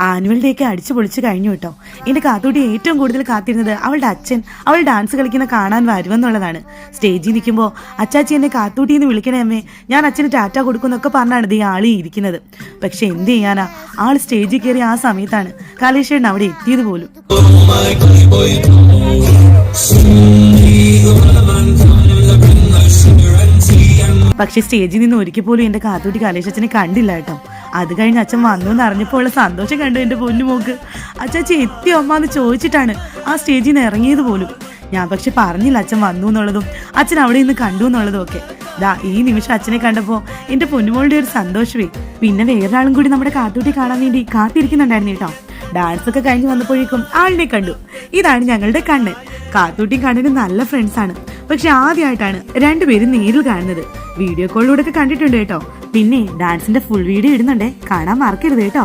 Annual ഡേക്ക് അടിച്ചു പൊളിച്ച് കഴിഞ്ഞു കേട്ടോ. എന്റെ കാത്തൂട്ടി ഏറ്റവും കൂടുതൽ കാത്തിരുന്നത് അവളുടെ അച്ഛൻ അവൾ ഡാൻസ് കളിക്കുന്ന കാണാൻ വരുമെന്നുള്ളതാണ്. സ്റ്റേജിൽ നിൽക്കുമ്പോൾ അച്ചാച്ചി എന്നെ കാത്തൂട്ടി എന്ന് വിളിക്കണേ അമ്മേ, ഞാൻ അച്ഛന് ടാറ്റ കൊടുക്കുന്നൊക്കെ പറഞ്ഞാണ് ഈ ആളി ഇരിക്കുന്നത്. പക്ഷെ എന്ത് ചെയ്യാനാ, ആൾ സ്റ്റേജിൽ കയറി ആ സമയത്താണ് കലേഷേട്ടൻ അവിടെ എത്തിയത് പോലും. പക്ഷെ സ്റ്റേജിൽ നിന്ന് ഒരിക്കൽ പോലും എന്റെ കാത്തൂട്ടി കലേശച്ചനെ കണ്ടില്ല കേട്ടോ. അത് കഴിഞ്ഞ് അച്ഛൻ വന്നു എന്ന് അറിഞ്ഞപ്പോൾ ഉള്ള സന്തോഷം കണ്ടു എന്റെ പൊന്നുമോക്ക്. അച്ചാച്ചി എത്തിയോ അമ്മ എന്ന് ചോദിച്ചിട്ടാണ് ആ സ്റ്റേജിൽ നിന്ന് ഇറങ്ങിയത് പോലും. ഞാൻ പക്ഷെ പറഞ്ഞില്ല അച്ഛൻ വന്നു എന്നുള്ളതും അച്ഛൻ അവിടെ നിന്ന് കണ്ടു എന്നുള്ളതും ഒക്കെ. ഈ നിമിഷം അച്ഛനെ കണ്ടപ്പോൾ എന്റെ പൊന്നുമോളുടെ ഒരു സന്തോഷമേ. പിന്നെ വേറൊരാളും കൂടി നമ്മുടെ കാത്തൂട്ടി കാണാൻ വേണ്ടി കാത്തിരിക്കുന്നുണ്ടായിരുന്നു കേട്ടോ. ഡാൻസ് ഒക്കെ കഴിഞ്ഞ് വന്നപ്പോഴേക്കും ആളിനെ കണ്ടു. ഇതാണ് ഞങ്ങളുടെ കണ്ണൻ. കാത്തൂട്ടിയും കണ്ണനും നല്ല ഫ്രണ്ട്സ് ആണ്. പക്ഷെ ആദ്യമായിട്ടാണ് രണ്ടുപേരും നേരിൽ കാണുന്നത്. വീഡിയോ കോളിലൂടെ ഒക്കെ കണ്ടിട്ടുണ്ട് കേട്ടോ. പിന്നെ ഡാൻസിന്റെ ഫുൾ വീഡിയോ ഇടുന്നുണ്ടേ, കാണാൻ മറക്കരുത് കേട്ടോ.